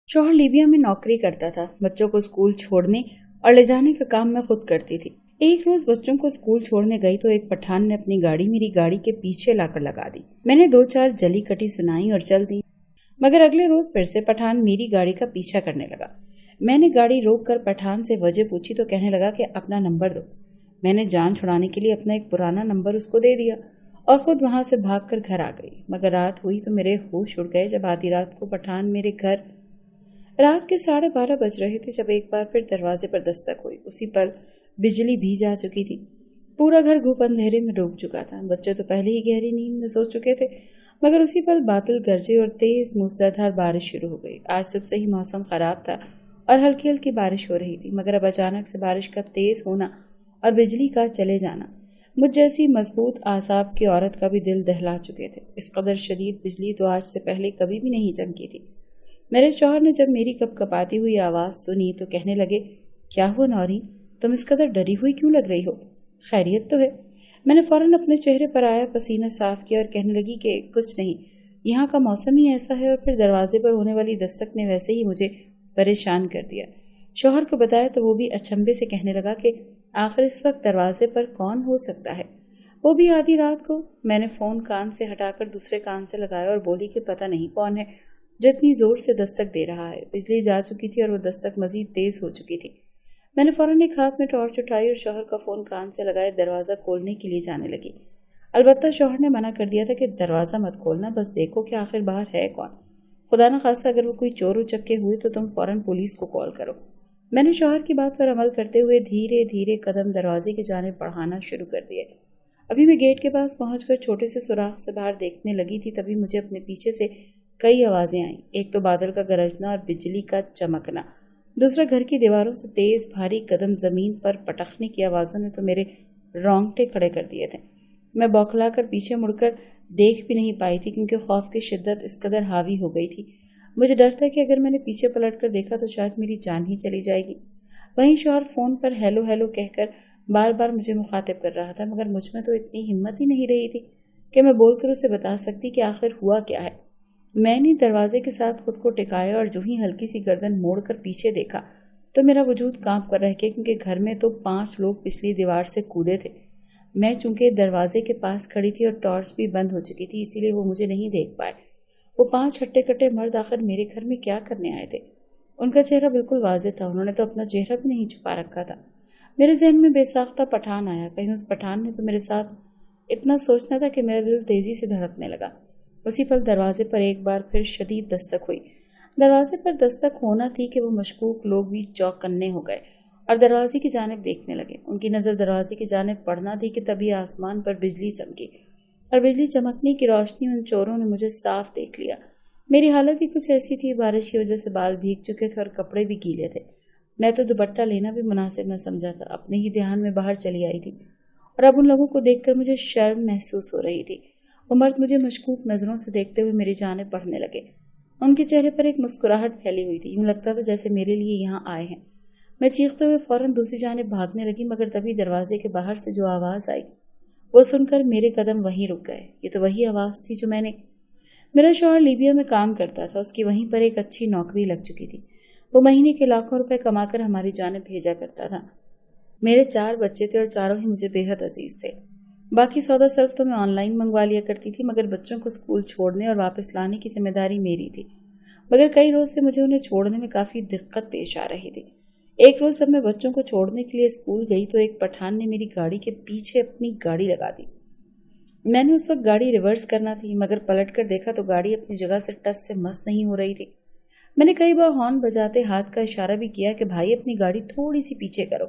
शौहर लीबिया में नौकरी करता था। बच्चों को स्कूल छोड़ने और ले जाने का काम मैं खुद करती थी। एक रोज बच्चों को स्कूल छोड़ने गई तो एक पठान ने अपनी गाड़ी मेरी गाड़ी के पीछे लाकर लगा दी। मैंने 2-4 जली कटी सुनाई और चल दी, मगर अगले रोज फिर से पठान मेरी गाड़ी का पीछा करने लगा। मैंने गाड़ी रोक कर पठान से वजह पूछी तो कहने लगा कि अपना नंबर दो। मैंने जान छुड़ाने के लिए अपना एक पुराना नंबर उसको दे दिया और खुद वहां से भागकर घर आ गई। मगर रात हुई तो मेरे होश उड़ गए जब आधी रात को पठान मेरे घर। रात के 12:30 बज रहे थे जब एक बार फिर दरवाजे पर दस्तक हुई। उसी पल बिजली भी जा चुकी थी। पूरा घर घुप अंधेरे में डूब चुका था। बच्चे तो पहले ही गहरी नींद में सो चुके थे, मगर उसी पल बादल गरजे और तेज मूसलाधार बारिश शुरू हो गई। आज सुबह से ही मौसम खराब था और हल्की हल्की बारिश हो रही थी, मगर अब अचानक से बारिश का तेज होना और बिजली का चले जाना मुझ जैसी मजबूत आसाब की औरत का भी दिल दहला चुके थे। इस कदर शदीद बिजली तो आज से पहले कभी भी नहीं चमकी थी। मेरे शौहर ने जब मेरी कपकपाती हुई आवाज सुनी तो कहने लगे, क्या हुआ नौरी, तुम इस कदर डरी हुई क्यों लग रही हो? खैरियत तो है? मैंने फौरन अपने चेहरे पर आया पसीना साफ किया और कहने लगी कि कुछ नहीं, यहाँ का मौसम ही ऐसा है। और फिर दरवाजे पर होने वाली दस्तक ने वैसे ही मुझे परेशान कर दिया। शौहर को बताया तो वो भी अचंभे से कहने लगा कि आखिर इस वक्त दरवाजे पर कौन हो सकता है, वो भी आधी रात को। मैंने फोन कान से हटाकर दूसरे कान से लगाया और बोली कि पता नहीं कौन है जो इतनी जोर से दस्तक दे रहा है। बिजली जा चुकी थी और वो दस्तक मजीद तेज हो चुकी थी। मैंने फौरन एक हाथ में टॉर्च उठाई और शौहर का फोन कान से लगाए दरवाजा खोलने के लिए जाने लगी। अलबत्ता शौहर ने मना कर दिया था कि दरवाजा मत खोलना, बस देखो कि आखिर बाहर है कौन। खुदा न खास्ता अगर वो कोई चोर उचक्के हुए तो तुम फौरन पुलिस को कॉल करो। मैंने शौहर की बात पर अमल करते हुए धीरे धीरे कदम दरवाजे की जानिब बढ़ाना शुरू कर दिए। अभी मैं गेट के पास पहुंचकर छोटे से सुराख से बाहर देखने लगी थी, तभी मुझे अपने पीछे से कई आवाजें आईं। एक तो बादल का गरजना और बिजली का चमकना, दूसरा घर की दीवारों से तेज भारी कदम जमीन पर पटकने की आवाज़ों ने तो मेरे रोंगटे खड़े कर दिए थे। मैं बौखला कर पीछे मुड़कर देख भी नहीं पाई थी क्योंकि खौफ की शिद्दत इस कदर हावी हो गई थी। मुझे डर था कि अगर मैंने पीछे पलट कर देखा तो शायद मेरी जान ही चली जाएगी। वहीं शौहर फोन पर हेलो हेलो कहकर बार बार मुझे मुखातिब कर रहा था, मगर मुझ में तो इतनी हिम्मत ही नहीं रही थी कि मैं बोलकर उसे बता सकती कि आखिर हुआ क्या है। मैंने दरवाजे के साथ खुद को टिकाया और जो ही हल्की सी गर्दन मोड़कर पीछे देखा तो मेरा वजूद कांप कर रह गया, क्योंकि घर में तो 5 लोग पिछली दीवार से कूदे थे। मैं चूंकि दरवाजे के पास खड़ी थी और टॉर्च भी बंद हो चुकी थी, इसीलिए वो मुझे नहीं देख पाए। वो 5 हट्टे कट्टे मर्द आखिर मेरे घर में क्या करने आए थे? उनका चेहरा बिल्कुल वाज़ेह था, उन्होंने तो अपना चेहरा भी नहीं छुपा रखा था। मेरे जहन में बेसाख्ता पठान आया। कहीं उस पठान ने तो मेरे साथ इतना सोचना था कि मेरा दिल तेजी से धड़कने लगा। उसी पल दरवाजे पर एक बार फिर शदीद दस्तक हुई। दरवाजे पर दस्तक होना थी कि वो मशकूक लोग भी चौकन्ने हो गए और दरवाजे की जानिब देखने लगे। उनकी नज़र दरवाजे की जानिब पड़ना थी कि तभी आसमान पर बिजली चमकी और बिजली चमकने की रोशनी उन चोरों ने मुझे साफ देख लिया। मेरी हालत ही कुछ ऐसी थी, बारिश की वजह से बाल भीग चुके थे और कपड़े भी गीले थे। मैं तो दुपट्टा लेना भी मुनासिब न समझा था। अपने ही ध्यान में बाहर चली आई थी और अब उन लोगों को देखकर मुझे शर्म महसूस हो रही थी। वो मर्द मुझे मशकूक नज़रों से देखते हुए मेरी जानिब बढ़ने लगे। उनके चेहरे पर एक मुस्कुराहट फैली हुई थी, यूं लगता था जैसे मेरे लिए यहाँ आए हैं। मैं चीखते हुए फौरन दूसरी जानिब भागने लगी, मगर तभी दरवाजे के बाहर से जो आवाज़ आई वो सुनकर मेरे कदम वहीं रुक गए। ये तो वही आवाज़ थी जो मेरा शौहर लीबिया में काम करता था, उसकी वहीं पर एक अच्छी नौकरी लग चुकी थी। वो महीने के लाखों रुपए कमाकर हमारी जानिब भेजा करता था। मेरे 4 बच्चे थे और चारों ही मुझे बेहद अजीज थे। बाकी सौदा सर्फ तो मैं ऑनलाइन मंगवा लिया करती थी, मगर बच्चों को स्कूल छोड़ने और वापस लाने की जिम्मेदारी मेरी थी। मगर कई रोज से मुझे उन्हें छोड़ने में काफ़ी दिक्कत पेश आ रही थी। एक रोज़ जब मैं बच्चों को छोड़ने के लिए स्कूल गई तो एक पठान ने मेरी गाड़ी के पीछे अपनी गाड़ी लगा दी। मैंने उस वक्त गाड़ी रिवर्स करना थी, मगर पलट कर देखा तो गाड़ी अपनी जगह से टस से मस नहीं हो रही थी। मैंने कई बार हॉर्न बजाते हाथ का इशारा भी किया कि भाई अपनी गाड़ी थोड़ी सी पीछे करो,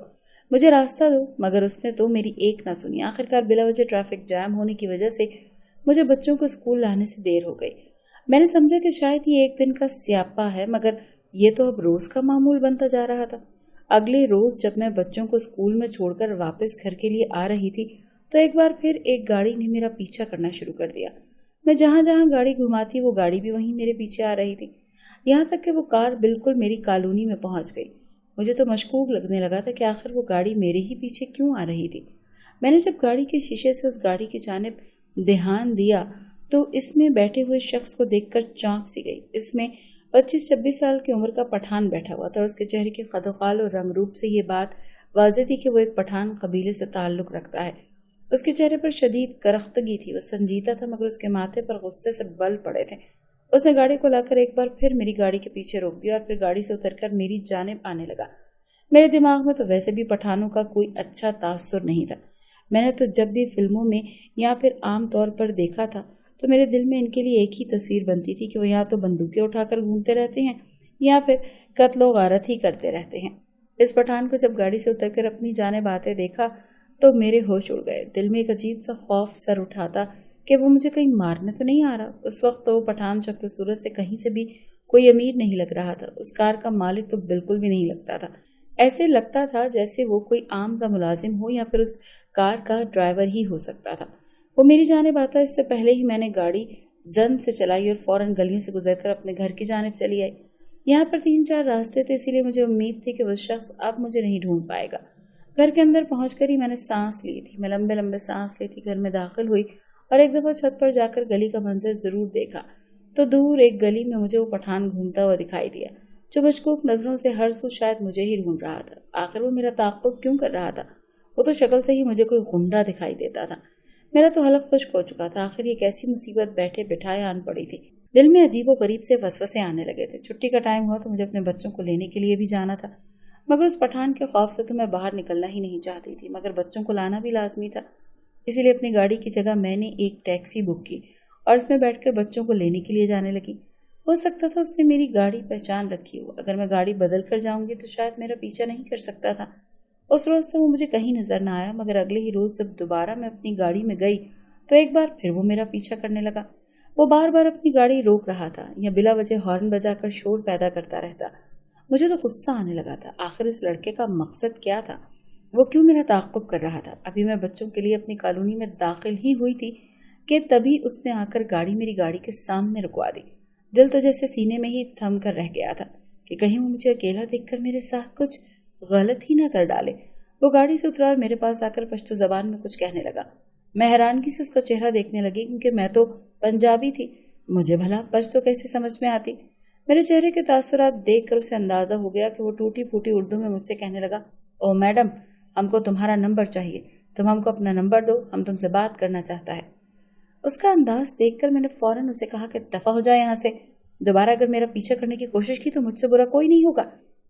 मुझे रास्ता दो, मगर उसने तो मेरी एक ना सुनी। आखिरकार बिला वजह ट्रैफिक जैम होने की वजह से मुझे बच्चों को स्कूल लाने से देर हो गई। मैंने समझा कि शायद ये एक दिन का स्यापा है, मगर ये तो अब रोज का मामूल बनता जा रहा था। अगले रोज जब मैं बच्चों को स्कूल में छोड़कर वापस घर के लिए आ रही थी तो एक बार फिर एक गाड़ी ने मेरा पीछा करना शुरू कर दिया। मैं जहां जहां गाड़ी घुमाती वो गाड़ी भी वहीं मेरे पीछे आ रही थी, यहाँ तक कि वो कार बिल्कुल मेरी कॉलोनी में पहुंच गई। मुझे तो मशकूक लगने लगा था कि आखिर वो गाड़ी मेरे ही पीछे क्यों आ रही थी। मैंने जब गाड़ी के शीशे से उस गाड़ी की जानिब ध्यान दिया तो इसमें बैठे हुए शख्स को देखकर चौंक सी गई। इसमें 25-26 साल की उम्र का पठान बैठा हुआ था और उसके चेहरे के खदोखाल और रंग रूप से ये बात वाज़ेह थी कि वो एक पठान कबीले से ताल्लुक़ रखता है। उसके चेहरे पर शदीद करख्तगी थी, वो संजीदा था मगर उसके माथे पर गुस्से से बल पड़े थे। उसने गाड़ी को लाकर एक बार फिर मेरी गाड़ी के पीछे रोक दिया और फिर गाड़ी से उतरकर मेरी जानिब आने लगा। मेरे दिमाग में तो वैसे भी पठानों का कोई अच्छा तासुर नहीं था। मैंने तो जब भी फिल्मों में या फिर आम तौर पर देखा था तो मेरे दिल में इनके लिए एक ही तस्वीर बनती थी कि वो या तो बंदूकें उठाकर घूमते रहते हैं या फिर कत्ल व गारत ही करते रहते हैं। इस पठान को जब गाड़ी से उतरकर अपनी जानिब आते देखा तो मेरे होश उड़ गए। दिल में एक अजीब सा खौफ सर उठा था कि वो मुझे कहीं मारने तो नहीं आ रहा। उस वक्त तो वो पठान शक्ल सूरत से कहीं से भी कोई अमीर नहीं लग रहा था। उस कार का मालिक तो बिल्कुल भी नहीं लगता था। ऐसे लगता था जैसे वो कोई आम सा मुलाजिम हो या फिर उस कार का ड्राइवर ही हो सकता था। वो मेरी जानिब आता इससे पहले ही मैंने गाड़ी जन से चलाई और फौरन गलियों से गुजरकर अपने घर की जानिब चली आई। यहाँ पर 3-4 रास्ते थे, इसीलिए मुझे उम्मीद थी कि वो शख्स अब मुझे नहीं ढूंढ पाएगा। घर के अंदर पहुंचकर ही मैंने सांस ली थी। मैं लंबे लंबे सांस ली थी, घर में दाखिल हुई और एक दफ़ा छत पर जाकर गली का मंजर ज़रूर देखा तो दूर एक गली में मुझे वो पठान घूमता हुआ दिखाई दिया जो मशकूक नज़रों से हर सू शायद मुझे ही ढूंढ रहा था। आखिर वो मेरा ताक़ुब क्यों कर रहा था? वो तो शक्ल से ही मुझे कोई गुंडा दिखाई देता था। मेरा तो हलक खुश्क हो चुका था। आखिर ये कैसी मुसीबत बैठे बिठाए आन पड़ी थी। दिल में अजीब व गरीब से वसवसे आने लगे थे। छुट्टी का टाइम हुआ तो मुझे अपने बच्चों को लेने के लिए भी जाना था, मगर उस पठान के खौफ से तो मैं बाहर निकलना ही नहीं चाहती थी, मगर बच्चों को लाना भी लाजमी था। इसीलिए अपनी गाड़ी की जगह मैंने एक टैक्सी बुक की और इसमें बैठकर बच्चों को लेने के लिए जाने लगी। हो सकता था उसने मेरी गाड़ी पहचान रखी हो। अगर मैं गाड़ी बदल कर जाऊंगी तो शायद मेरा पीछा नहीं कर सकता था। उस रोज़ तो वो मुझे कहीं नजर ना आया, मगर अगले ही रोज़ जब दोबारा मैं अपनी गाड़ी में गई तो एक बार फिर वो मेरा पीछा करने लगा। वो बार बार अपनी गाड़ी रोक रहा था या बिला वजह हॉर्न बजाकर शोर पैदा करता रहता। मुझे तो गुस्सा आने लगा था। आखिर इस लड़के का मकसद क्या था? वो क्यों मेरा ताक़ुब कर रहा था? अभी मैं बच्चों के लिए अपनी कॉलोनी में दाखिल ही हुई थी कि तभी उसने आकर गाड़ी मेरी गाड़ी के सामने रुकवा दी। दिल तो जैसे सीने में ही थम कर रह गया था कि कहीं वो मुझे अकेला देखकर मेरे साथ कुछ गलत ही ना कर डाले। वो गाड़ी से उतरा और मेरे पास आकर पश्तो ज़बान में कुछ कहने लगा। मैं हैरानगी से उसका चेहरा देखने लगी क्योंकि मैं तो पंजाबी थी। मुझे भला पश्तो कैसे समझ में आती? मेरे चेहरे के तासुरात देखकर उसे अंदाज़ा हो गया कि वो टूटी फूटी उर्दू में मुझसे कहने लगा, ओ मैडम, हमको तुम्हारा नंबर चाहिए, तुम हमको अपना नंबर दो, हम तुमसे बात करना चाहता है। उसका अंदाज देखकर मैंने फौरन उसे कहा कि दफ़ा हो जाए यहाँ से। दोबारा अगर मेरा पीछा करने की कोशिश की तो मुझसे बुरा कोई नहीं होगा।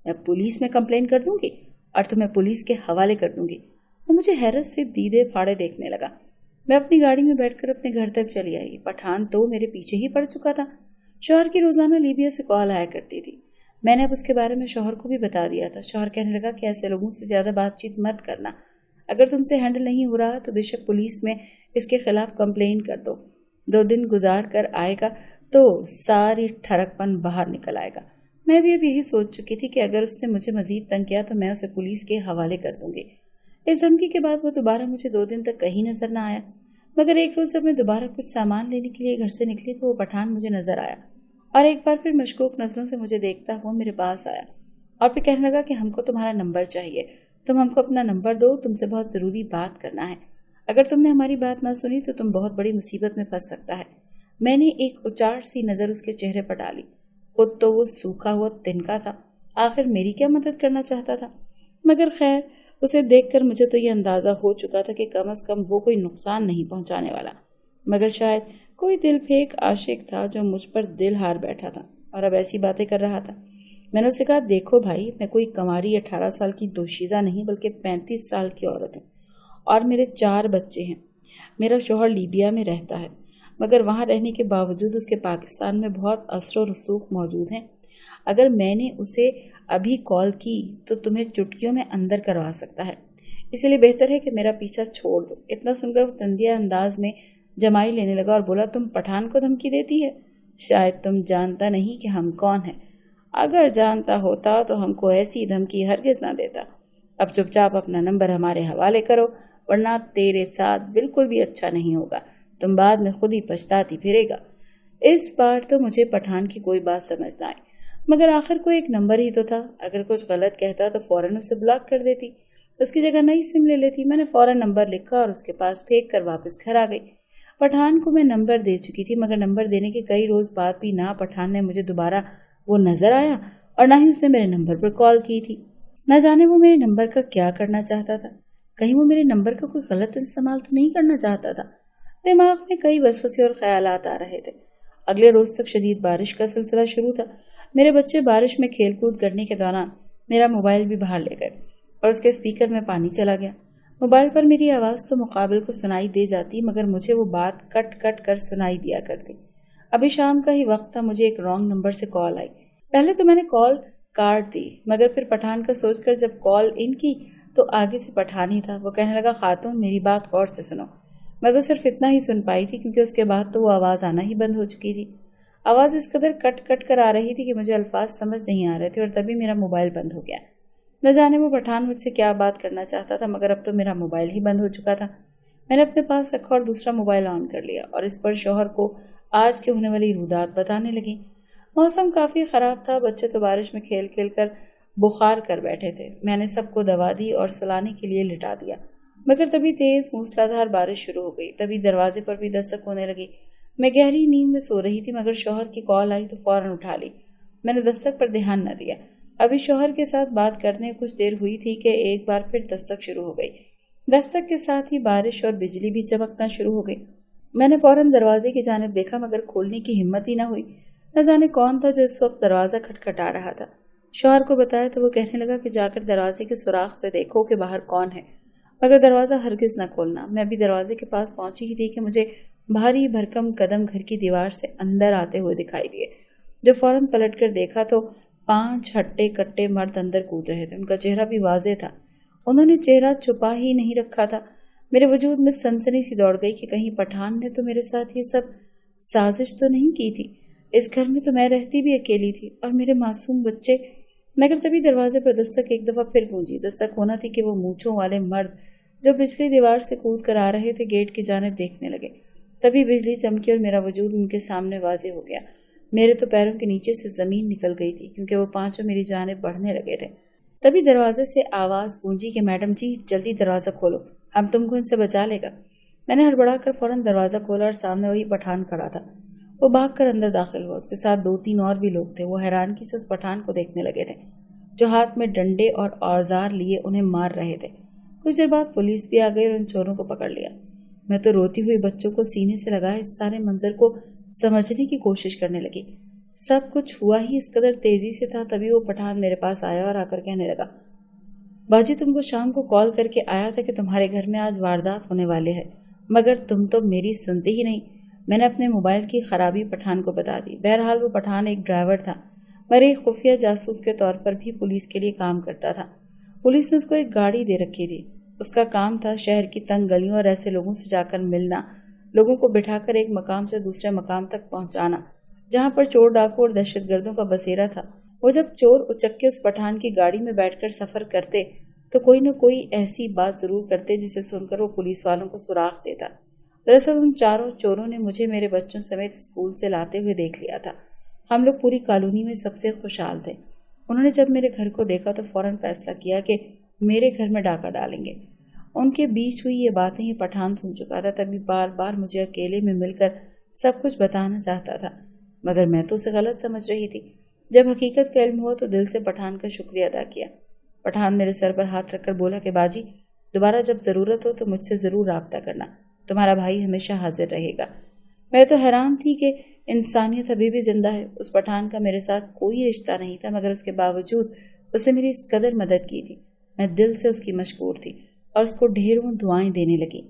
मैं पुलिस में कंप्लेन कर दूंगी और तुम्हें पुलिस के हवाले कर दूंगी। वो मुझे हैरत से दीदे फाड़े देखने लगा। मैं अपनी गाड़ी में बैठकर अपने घर तक चली आई। पठान तो मेरे पीछे ही पड़ चुका था। शौहर की रोज़ाना लीबिया से कॉल आया करती थी। मैंने अब उसके बारे में शौहर को भी बता दिया था। शौहर कहने लगा कि ऐसे लोगों से ज़्यादा बातचीत मत करना। अगर तुमसे हैंडल नहीं हो रहा तो बेशक पुलिस में इसके खिलाफ कंप्लेन कर दो। 2 दिन गुजार कर आएगा तो सारी ठरकपन बाहर निकल आएगा। मैं भी अब यही सोच चुकी थी कि अगर उसने मुझे मजीद तंग किया तो मैं उसे पुलिस के हवाले कर दूंगी। इस धमकी के बाद वो दोबारा मुझे 2 दिन तक कहीं नजर न आया, मगर एक रोज़ जब मैं दोबारा कुछ सामान लेने के लिए घर से निकली तो वो पठान मुझे नजर आया और एक बार फिर मशकूक नजरों से मुझे देखता हुआ मेरे पास आया और फिर कहने लगा कि हमको तुम्हारा नंबर चाहिए, तुम हमको अपना नंबर दो, तुमसे बहुत ज़रूरी बात करना है। अगर तुमने हमारी बात ना सुनी तो तुम बहुत बड़ी मुसीबत में फंस सकता है। मैंने एक उचाट सी नज़र उसके चेहरे पर डाली। खुद तो वो सूखा हुआ तिनका था, आखिर मेरी क्या मदद करना चाहता था? मगर खैर, उसे देखकर मुझे तो ये अंदाज़ा हो चुका था कि कम से कम वो कोई नुकसान नहीं पहुंचाने वाला, मगर शायद कोई दिल फेंक आशिक था जो मुझ पर दिल हार बैठा था और अब ऐसी बातें कर रहा था। मैंने उसे कहा, देखो भाई, मैं कोई कंवारी 18 साल की दोशीज़ा नहीं बल्कि 35 साल की औरत हूँ और मेरे 4 बच्चे हैं। मेरा शौहर लीबिया में रहता है, मगर वहाँ रहने के बावजूद उसके पाकिस्तान में बहुत असर और रसूख मौजूद हैं। अगर मैंने उसे अभी कॉल की तो तुम्हें चुटकियों में अंदर करवा सकता है, इसलिए बेहतर है कि मेरा पीछा छोड़ दो। इतना सुनकर वो तंदिया अंदाज में जमाई लेने लगा और बोला, तुम पठान को धमकी देती है? शायद तुम जानता नहीं कि हम कौन हैं। अगर जानता होता तो हमको ऐसी धमकी हरगिज़ ना देता। अब चुपचाप अपना नंबर हमारे हवाले करो, वरना तेरे साथ बिल्कुल भी अच्छा नहीं होगा। तुम बाद में खुद ही पछताती फिरेगा। इस बार तो मुझे पठान की कोई बात समझ ना आई, मगर आखिर कोई एक नंबर ही तो था। अगर कुछ गलत कहता तो फौरन उसे ब्लॉक कर देती, उसकी जगह नई सिम ले लेती। मैंने फौरन नंबर लिखा और उसके पास फेंक कर वापस घर आ गई। पठान को मैं नंबर दे चुकी थी, मगर नंबर देने के कई रोज़ बाद भी ना पठान ने मुझे दोबारा वो नजर आया और ना ही उसने मेरे नंबर पर कॉल की थी। न जाने वो मेरे नंबर का क्या करना चाहता था। कहीं वो मेरे नंबर का कोई गलत इस्तेमाल तो नहीं करना चाहता था। दिमाग में कई वसवसे और ख्यालात आ रहे थे। अगले रोज तक शदीद बारिश का सिलसिला शुरू था। मेरे बच्चे बारिश में खेल कूद करने के दौरान मेरा मोबाइल भी बाहर ले गए और उसके स्पीकर में पानी चला गया। मोबाइल पर मेरी आवाज़ तो मुकाबिल को सुनाई दे जाती, मगर मुझे वो बात कट कट कर सुनाई दिया करती। अभी शाम का ही वक्त था, मुझे एक रॉन्ग नंबर से कॉल आई। पहले तो मैंने कॉल काट दी, मगर फिर पठान का सोचकर जब कॉल इन की तो आगे से पठान ही था। वो कहने लगा, खातून मेरी बात गौर से सुनो। मैं तो सिर्फ इतना ही सुन पाई थी, क्योंकि उसके बाद तो वो आवाज़ आना ही बंद हो चुकी थी। आवाज़ इस कदर कट कट कर आ रही थी कि मुझे अल्फाज समझ नहीं आ रहे थे, और तभी मेरा मोबाइल बंद हो गया। न जाने वो पठान मुझसे क्या बात करना चाहता था, मगर अब तो मेरा मोबाइल ही बंद हो चुका था। मैंने अपने पास रखा और दूसरा मोबाइल ऑन कर लिया और इस पर शौहर को आज की होने वाली रुदात बताने लगी। मौसम काफ़ी ख़राब था। बच्चे तो बारिश में खेल खेल कर बुखार कर बैठे थे। मैंने सबको दवा दी और सुलाने के लिए लिटा दिया, मगर तभी तेज़ मूसलाधार बारिश शुरू हो गई। तभी दरवाजे पर भी दस्तक होने लगी। मैं गहरी नींद में सो रही थी, मगर शौहर की कॉल आई तो फौरन उठा ली। मैंने दस्तक पर ध्यान न दिया। अभी शौहर के साथ बात करने कुछ देर हुई थी कि एक बार फिर दस्तक शुरू हो गई। दस्तक के साथ ही बारिश और बिजली भी चमकना शुरू हो गई। मैंने फौरन दरवाजे की जानिब देखा, मगर खोलने की हिम्मत ही न हुई। न जाने कौन था जो इस वक्त दरवाज़ा खटखटा रहा था। शौहर को बताया तो वो कहने लगा कि जाकर दरवाजे के सुराख से देखो कि बाहर कौन है, मगर दरवाज़ा हरगिज़ न खोलना। मैं अभी दरवाजे के पास पहुंची ही थी कि मुझे भारी भरकम कदम घर की दीवार से अंदर आते हुए दिखाई दिए। जो फौरन पलट कर देखा तो 5 हट्टे कट्टे मर्द अंदर कूद रहे थे। उनका चेहरा भी वाज़ेह था। उन्होंने चेहरा छुपा ही नहीं रखा था। मेरे वजूद में सनसनी सी दौड़ गई कि कहीं पठान ने तो मेरे साथ ये सब साजिश तो नहीं की थी। इस घर में तो मैं रहती भी अकेली थी और मेरे मासूम बच्चे। मगर तभी दरवाजे पर दस्तक एक दफ़ा फिर गूंजी। दस्तक होना थी कि वो मूंछों वाले मर्द जो पिछली दीवार से कूद कर आ रहे थे गेट की जानिब देखने लगे। तभी बिजली चमकी और मेरा वजूद उनके सामने वाज़ेह हो गया। मेरे तो पैरों के नीचे से ज़मीन निकल गई थी, क्योंकि वो पांचों मेरी जानिब बढ़ने लगे थे। तभी दरवाजे से आवाज़ गूंजी कि मैडम जी जल्दी दरवाज़ा खोलो, हम तुमको इनसे बचा लेगा। मैंने हड़बड़ा कर फौरन दरवाज़ा खोला और सामने वही पठान खड़ा था। वो भाग कर अंदर दाखिल हुआ। उसके साथ 2-3 और भी लोग थे। वो हैरानगी से उस पठान को देखने लगे थे जो हाथ में डंडे और औजार लिए उन्हें मार रहे थे। कुछ देर बाद पुलिस भी आ गई और उन चोरों को पकड़ लिया। मैं तो रोती हुई बच्चों को सीने से लगाए इस सारे मंजर को समझने की कोशिश करने लगी। सब कुछ हुआ ही इस कदर तेजी से था। तभी वो पठान मेरे पास आया और आकर कहने लगा, बाजी तुमको शाम को कॉल करके आया था कि तुम्हारे घर में आज वारदात होने वाले है, मगर तुम तो मेरी सुनते ही नहीं। मैंने अपने मोबाइल की खराबी पठान को बता दी। बहरहाल वो पठान एक ड्राइवर था, मगर एक खुफिया जासूस के तौर पर भी पुलिस के लिए काम करता था। पुलिस ने उसको एक गाड़ी दे रखी थी। उसका काम था शहर की तंग गलियों और ऐसे लोगों से जाकर मिलना, लोगों को बिठाकर एक मकाम से दूसरे मकाम तक पहुंचाना जहां पर चोर डाकू और दहशतगर्दों का बसेरा था। वो जब चोर उचक्के उस पठान की गाड़ी में बैठकर सफर करते तो कोई न कोई ऐसी बात जरूर करते जिसे सुनकर वो पुलिस वालों को सुराग देता। दरअसल उन चारों चोरों ने मुझे मेरे बच्चों समेत स्कूल से लाते हुए देख लिया था। हम लोग पूरी कॉलोनी में सबसे खुशहाल थे। उन्होंने जब मेरे घर को देखा तो फौरन फैसला किया कि मेरे घर में डाका डालेंगे। उनके बीच हुई ये बातें ये पठान सुन चुका था। तभी बार बार मुझे अकेले में मिलकर सब कुछ बताना चाहता था, मगर मैं तो उसे गलत समझ रही थी। जब हकीकत का इल्म हुआ तो दिल से पठान का शुक्रिया अदा किया। पठान मेरे सर पर हाथ रखकर बोला कि बाजी दोबारा जब ज़रूरत हो तो मुझसे ज़रूर राब्ता करना, तुम्हारा भाई हमेशा हाजिर रहेगा। मैं तो हैरान थी कि इंसानियत अभी भी जिंदा है। उस पठान का मेरे साथ कोई रिश्ता नहीं था, मगर उसके बावजूद उसने मेरी इस कदर मदद की थी। मैं दिल से उसकी मशकूर थी और उसको ढेरों दुआएं देने लगी।